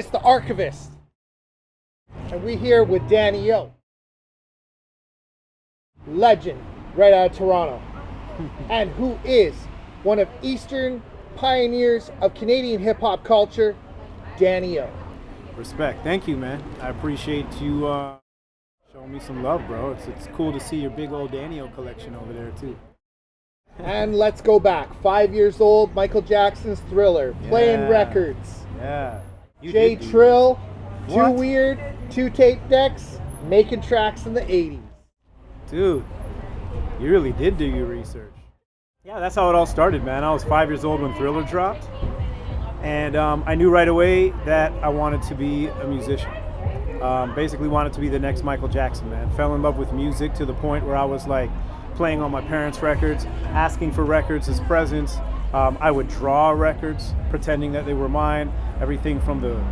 It's the Archivist. And we're here with Dan-e-o. Legend right out of Toronto. And who is one of Eastern pioneers of Canadian hip-hop culture, Dan-e-o. Respect. Thank you, man. I appreciate you showing me some love, bro. It's cool to see your big old Dan-e-o collection over there, too. And let's go back. 5 years old, Michael Jackson's Thriller, playing records. Yeah. J Trill, Too Weird, 2 tape decks, making tracks in the 80s. Dude, you really did do your research. Yeah, that's how it all started, man. I was 5 years old when Thriller dropped. And I knew right away that I wanted to be a musician. Basically wanted to be the next Michael Jackson, man. Fell in love with music to the point where I was like playing on my parents' records, asking for records as presents. I would draw records, pretending that they were mine. Everything from the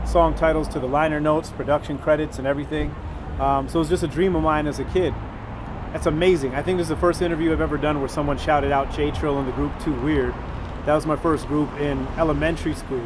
song titles to the liner notes, production credits, and everything. So it was just a dream of mine as a kid. That's amazing. I think this is the first interview I've ever done where someone shouted out J Trill in the group Too Weird. That was my first group in elementary school.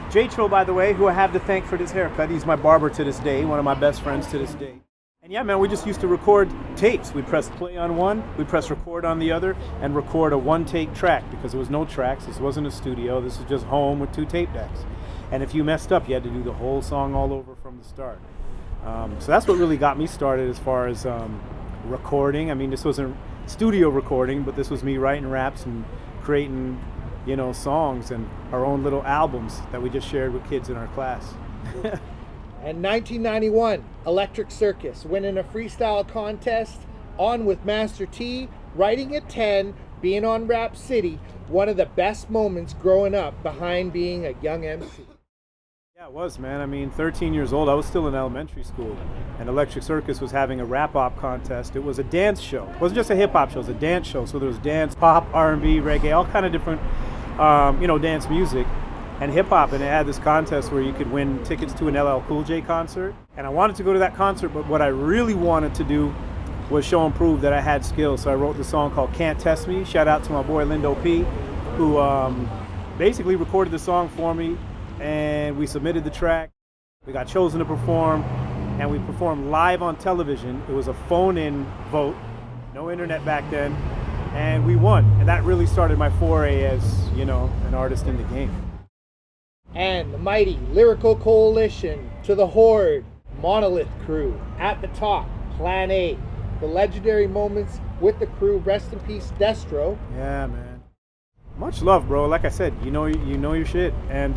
J Trill, by the way, who I have to thank for this haircut. He's my barber to this day, one of my best friends to this day. And yeah, man, we just used to record tapes. We'd press play on one, we'd press record on the other, and record a one-take track because there was no tracks. This wasn't a studio. This was just home with 2 tape decks. And if you messed up, you had to do the whole song all over from the start. So that's what really got me started as far as recording. I mean, this wasn't studio recording, but this was me writing raps and creating, songs and our own little albums that we just shared with kids in our class. And 1991, Electric Circus, winning a freestyle contest, on with Master T, writing at 10, being on Rap City, one of the best moments growing up behind being a young MC. Yeah, it was, man. I mean, 13 years old, I was still in elementary school, and Electric Circus was having a rap-op contest. It was a dance show. It wasn't just a hip-hop show, it was a dance show. So there was dance, pop, R&B, reggae, all kind of different, dance music and hip-hop. And it had this contest where you could win tickets to an LL Cool J concert. And I wanted to go to that concert, but what I really wanted to do was show and prove that I had skills. So I wrote this song called Can't Test Me. Shout out to my boy Lindo P, who basically recorded the song for me. And we submitted the track. We got chosen to perform, and we performed live on television. It was a phone-in vote, no internet back then, and we won. And that really started my foray as, an artist in the game. And the mighty Lyrical Coalition, To the Horde, Monolith Crew, At the Top, Plan A, the legendary moments with the crew. Rest in peace, Destro. Yeah, man. Much love, bro. Like I said, you know your shit. And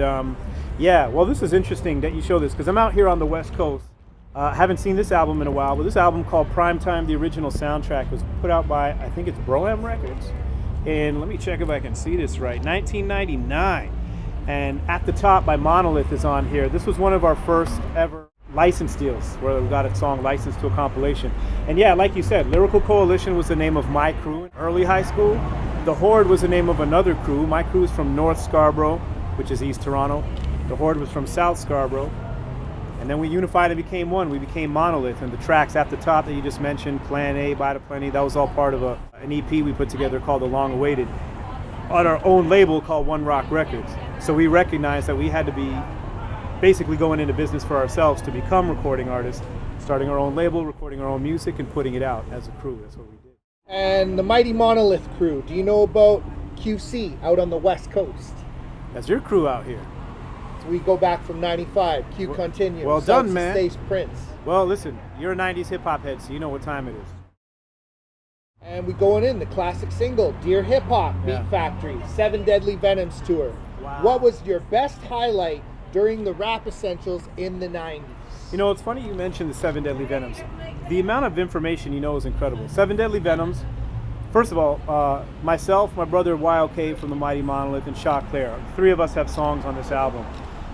well, this is interesting that you show this because I'm out here on the West Coast. Haven't seen this album in a while, but this album called Primetime, the original soundtrack, was put out by, I think it's Bro-Am Records. And let me check if I can see this right, 1999. And At the Top by Monolith is on here. This was one of our first ever license deals where we got a song licensed to a compilation. And yeah, like you said, Lyrical Coalition was the name of my crew in early high school. The Horde was the name of another crew. My crew is from North Scarborough, which is East Toronto. The Horde was from South Scarborough. And then we unified and became one. We became Monolith. And the tracks At the Top that you just mentioned, Plan A, By the Plenty, that was all part of an EP we put together called The Long Awaited on our own label called One Rock Records. So we recognized that we had to be basically going into business for ourselves to become recording artists, starting our own label, recording our own music, and putting it out as a crew. That's what we did. And the mighty Monolith Crew, do you know about QC out on the West Coast? That's your crew out here. So we go back from 95, Q continues. Well done, man. Stace Prince. Well, listen, you're a 90s hip-hop head, so you know what time it is. And we going in, the classic single, Dear Hip Hop, Beat Factory, 7 Deadly Venoms tour. Wow. What was your best highlight during the Rap Essentials in the 90s? It's funny you mentioned the 7 Deadly Venoms. The amount of information you know is incredible. 7 Deadly Venoms, first of all, myself, my brother Wild K from the Mighty Monolith, and Shaw Claire, 3 of us have songs on this album.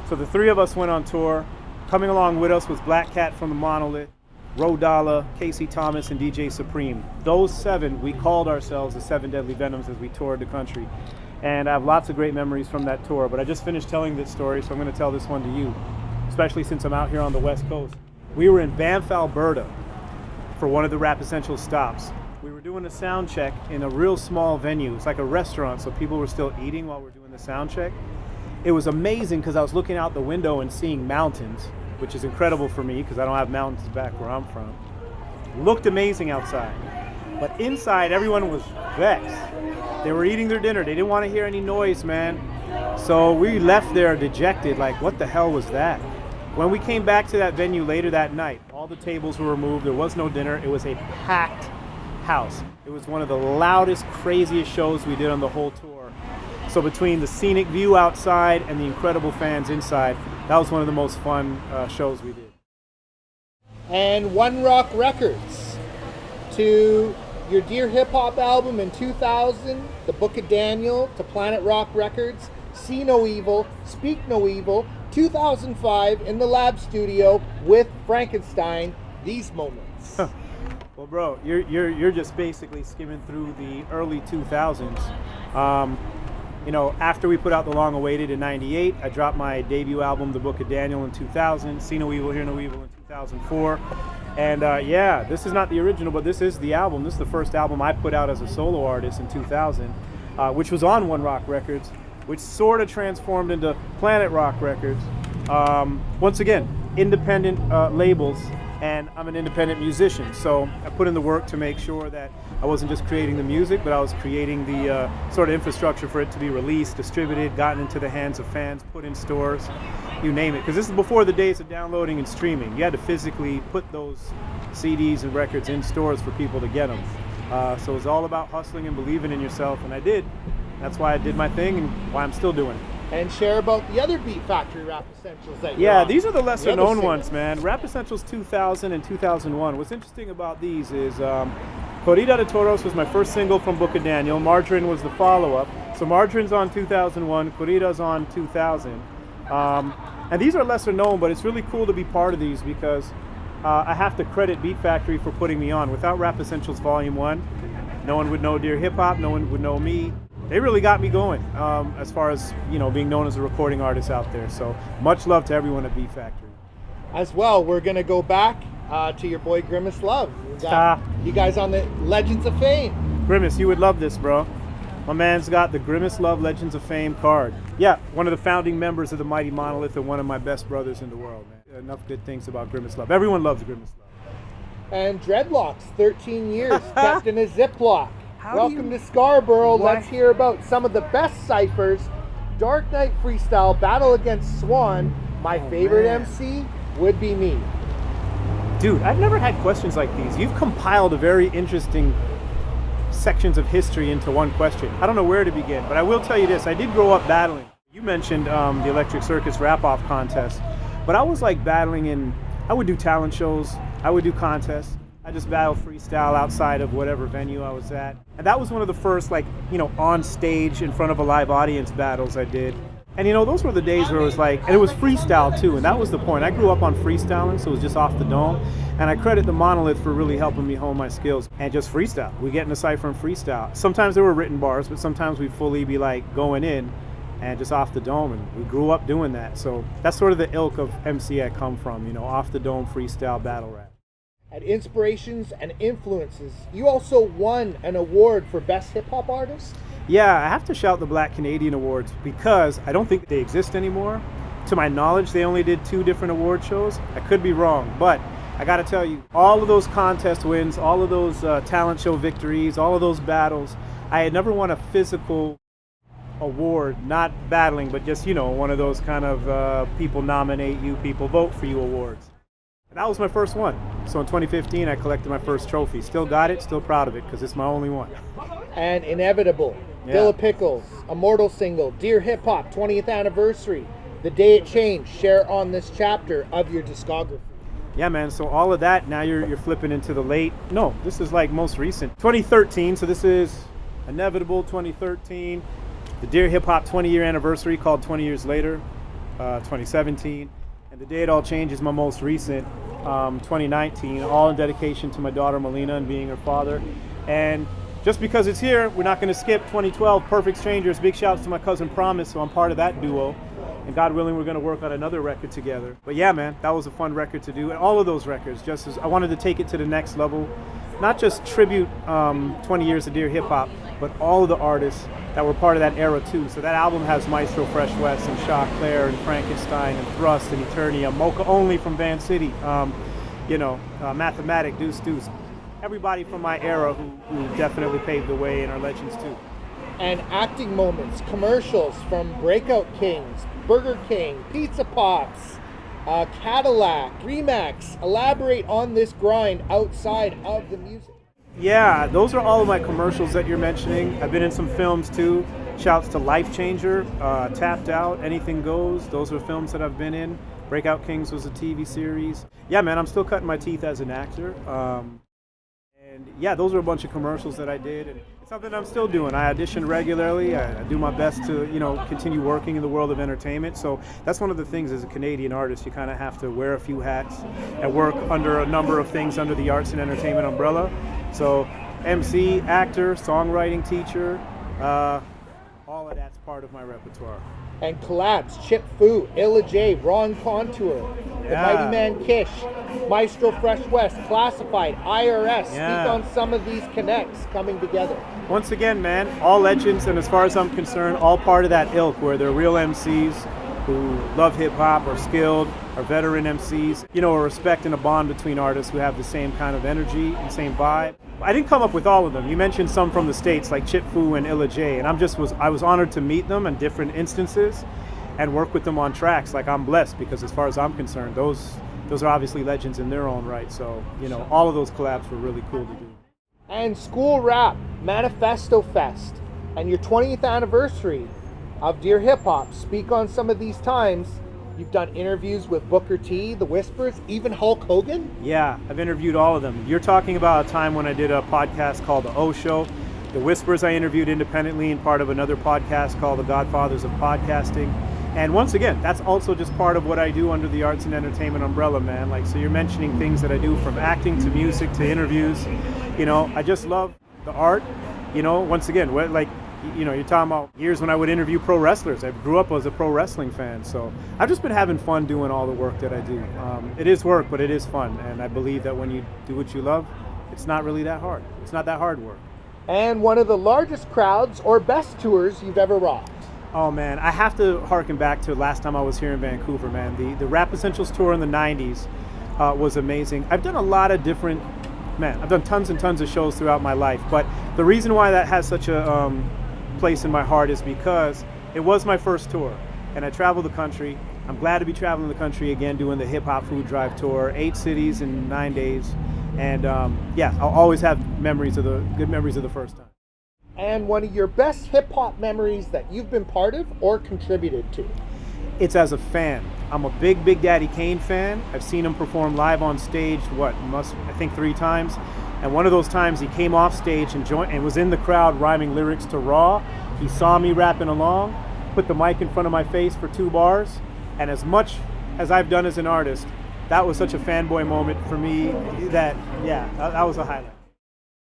So the 3 of us went on tour. Coming along with us was Black Cat from the Monolith, Ro Dollar, Casey Thomas, and DJ Supreme. Those 7, we called ourselves the 7 Deadly Venoms as we toured the country. And I have lots of great memories from that tour, but I just finished telling this story, so I'm going to tell this one to you, especially since I'm out here on the West Coast. We were in Banff, Alberta for one of the Rap Essentials stops. We were doing a sound check in a real small venue. It's like a restaurant, so people were still eating while we're doing the sound check. it was amazing because I was looking out the window and seeing mountains, which is incredible for me because I don't have mountains back where I'm from. Looked amazing outside. But inside, everyone was vexed. They were eating their dinner. They didn't want to hear any noise, man. So we left there dejected, like, what the hell was that? When we came back to that venue later that night, all the tables were removed. There was no dinner. It was a packed house. It was one of the loudest, craziest shows we did on the whole tour. So between the scenic view outside and the incredible fans inside, that was one of the most fun shows we did. And One Rock Records, to your Dear Hip Hop album in 2000, The Book of Daniel, to Planet Rock Records, See No Evil, Speak No Evil, 2005 in the Lab Studio with Frankenstein, These Moments. Well, bro, you're just basically skimming through the early 2000s. You know, after we put out The Long Awaited in 98, I dropped my debut album, The Book of Daniel, in 2000, See No Evil, Hear No Evil in 2004. And yeah, this is not the original, but this is the album. This is the first album I put out as a solo artist in 2000, which was on One Rock Records, which sort of transformed into Planet Rock Records. Once again, independent labels, and I'm an independent musician, so I put in the work to make sure that I wasn't just creating the music, but I was creating the sort of infrastructure for it to be released, distributed, gotten into the hands of fans, put in stores, you name it. Because this is before the days of downloading and streaming. You had to physically put those CDs and records in stores for people to get them. So it was all about hustling and believing in yourself, and I did. That's why I did my thing and why I'm still doing it. And share about the other Beat Factory Rap Essentials that Yeah, these are the lesser known ones, man. Rap Essentials 2000 and 2001. What's interesting about these is Corrida de Toros was my first single from Book of Daniel. Margarine was the follow-up. So Margarine's on 2001, Corrida's on 2000. And these are lesser known, but it's really cool to be part of these because I have to credit Beat Factory for putting me on. Without Rap Essentials Volume 1, no one would know Dear Hip Hop, no one would know me. They really got me going as far as, you know, being known as a recording artist out there. So much love to everyone at Beat Factory. As well, we're going to go back to your boy Grimace Love. You guys on the Legends of Fame. Grimace, you would love this, bro. My man's got the Grimace Love Legends of Fame card. Yeah, one of the founding members of the Mighty Monolith and one of my best brothers in the world, man. Enough good things about Grimace Love. Everyone loves Grimace Love. And Dreadlocks, 13 years, kept in a Ziploc. Welcome to Scarborough. Let's hear about some of the best ciphers. Dark Knight Freestyle, Battle Against Swan. My favorite MC would be me. Dude, I've never had questions like these. You've compiled a very interesting sections of history into one question. I don't know where to begin, but I will tell you this. I did grow up battling. You mentioned the Electric Circus rap-off contest, but I was like battling in, I would do talent shows, I would do contests. I just battled freestyle outside of whatever venue I was at. And that was one of the first, like, you know, on stage in front of a live audience battles I did. And, you know, those were the days where it was like, and it was freestyle too, and that was the point. I grew up on freestyling, so it was just off the dome. And I credit the Monolith for really helping me hone my skills and just freestyle. We get in a cypher and freestyle. Sometimes there were written bars, but sometimes we'd fully be like going in and just off the dome, and we grew up doing that. So that's sort of the ilk of MC I come from, you know, off the dome freestyle battle rap. At Inspirations and Influences, you also won an award for Best Hip Hop Artist? Yeah, I have to shout the Black Canadian Awards because I don't think they exist anymore. To my knowledge, they only did 2 different award shows. I could be wrong, but I gotta tell you, all of those contest wins, all of those talent show victories, all of those battles, I had never won a physical award, not battling, but just, you know, one of those kind of people nominate you, people vote for you awards. And that was my first one. So in 2015, I collected my first trophy. Still got it, still proud of it, because it's my only one. And Inevitable, Bill of Pickles, Immortal Single, Dear Hip Hop, 20th Anniversary, The Day It Changed, share on this chapter of your discography. Yeah, man, so all of that, now you're flipping into the late, no, this is like most recent. 2013, so this is Inevitable 2013, the Dear Hip Hop 20-year anniversary called 20 Years Later, 2017. And The Day It All Changed is my most recent, 2019, all in dedication to my daughter Melina and being her father. And just because it's here, we're not going to skip 2012, Perfect Strangers. Big shouts to my cousin Promise, so I'm part of that duo. And God willing, we're going to work on another record together. But yeah, man, that was a fun record to do. And all of those records, just as I wanted to take it to the next level, not just tribute 20 years of Dear Hip Hop, but all of the artists that were part of that era too. So that album has Maestro Fresh West and Shaw Claire and Frankenstein and Thrust and Eternia, Mocha Only from Van City, Mathematic, Deuce Deuce. Everybody from my era who definitely paved the way and are legends too. And acting moments, commercials from Breakout Kings, Burger King, Pizza Pops, Cadillac, Remax. Elaborate on this grind outside of the music. Yeah, those are all of my commercials that you're mentioning. I've been in some films too. Shouts to Life Changer, Tapped Out, Anything Goes. Those are films that I've been in. Breakout Kings was a TV series. Yeah, man, I'm still cutting my teeth as an actor. And yeah, those are a bunch of commercials that I did. And it's something I'm still doing. I audition regularly. I do my best to, continue working in the world of entertainment. So that's one of the things as a Canadian artist. You kind of have to wear a few hats and work under a number of things under the arts and entertainment umbrella. So MC, actor, songwriting teacher, all of that's part of my repertoire. And collabs, Chip Fu, Illa J, Ron Contour, The Mighty Man Kish, Maestro Fresh West, Classified, IRS. Speak on some of these connects coming together. Once again, man, all legends, and as far as I'm concerned, all part of that ilk where they're real MCs who love hip hop, are skilled, are veteran MCs, a respect and a bond between artists who have the same kind of energy and same vibe. I didn't come up with all of them. You mentioned some from the States like Chip Fu and Illa J, and I was honored to meet them in different instances and work with them on tracks. Like, I'm blessed because as far as I'm concerned, those are obviously legends in their own right. So, all of those collabs were really cool to do. And School Rap, Manifesto Fest, and your 20th anniversary of Dear Hip Hop. Speak on some of these times. You've done interviews with Booker T, The Whispers, even Hulk Hogan? Yeah, I've interviewed all of them. You're talking about a time when I did a podcast called The O Show. The Whispers I interviewed independently and part of another podcast called The Godfathers of Podcasting. And once again, that's also just part of what I do under the arts and entertainment umbrella, man. Like, so you're mentioning things that I do from acting to music to interviews. I just love the art. Once again, you're talking about years when I would interview pro wrestlers. I grew up as a pro wrestling fan, so I've just been having fun doing all the work that I do. It is work, but it is fun, and I believe that when you do what you love, it's not really that hard. It's not that hard work. And one of the largest crowds or best tours you've ever rocked? Oh man, I have to harken back to last time I was here in Vancouver, man. The Rap Essentials tour in the 90s was amazing. I've done a lot of different, I've done tons and tons of shows throughout my life, but the reason why that has such a place in my heart is because it was my first tour and I traveled the country. I'm glad to be traveling the country again, doing the Hip Hop Food Drive tour, 8 cities in 9 days. And I'll always have good memories of the first time. And one of your best hip hop memories that you've been part of or contributed to? It's as a fan. I'm a Big Daddy Kane fan. I've seen him perform live on stage, I think 3 times. And one of those times he came off stage and was in the crowd rhyming lyrics to Raw. He saw me rapping along, put the mic in front of my face for 2 bars. And as much as I've done as an artist, that was such a fanboy moment for me that was a highlight.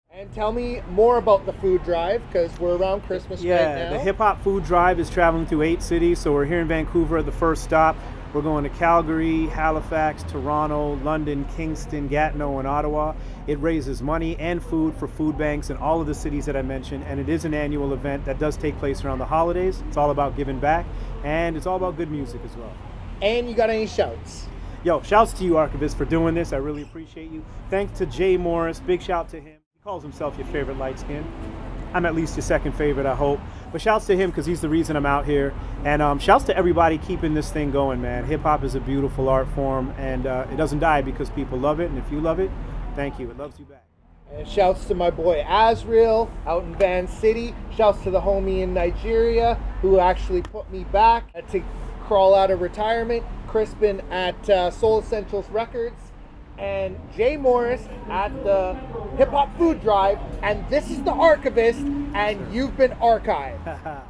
And tell me more about the food drive, because we're around Christmas right now. Yeah, the Hip Hop Food Drive is traveling through 8 cities. So we're here in Vancouver at the first stop. We're going to Calgary, Halifax, Toronto, London, Kingston, Gatineau, and Ottawa. It raises money and food for food banks in all of the cities that I mentioned, and it is an annual event that does take place around the holidays. It's all about giving back, and it's all about good music as well. And you got any shouts? Yo, shouts to you, Archivist, for doing this. I really appreciate you. Thanks to J Morris. Big shout to him. He calls himself your favorite light skin. I'm at least your second favorite, I hope. But shouts to him because he's the reason I'm out here. And shouts to everybody keeping this thing going, man. Hip hop is a beautiful art form, and it doesn't die because people love it. And if you love it, thank you. It loves you back. And shouts to my boy Azriel out in Van City. Shouts to the homie in Nigeria who actually put me back to crawl out of retirement. Crispin at Soul Essentials Records. And J Morris at the Hip Hop Food Drive. And this is the Archivist, and you've been archived.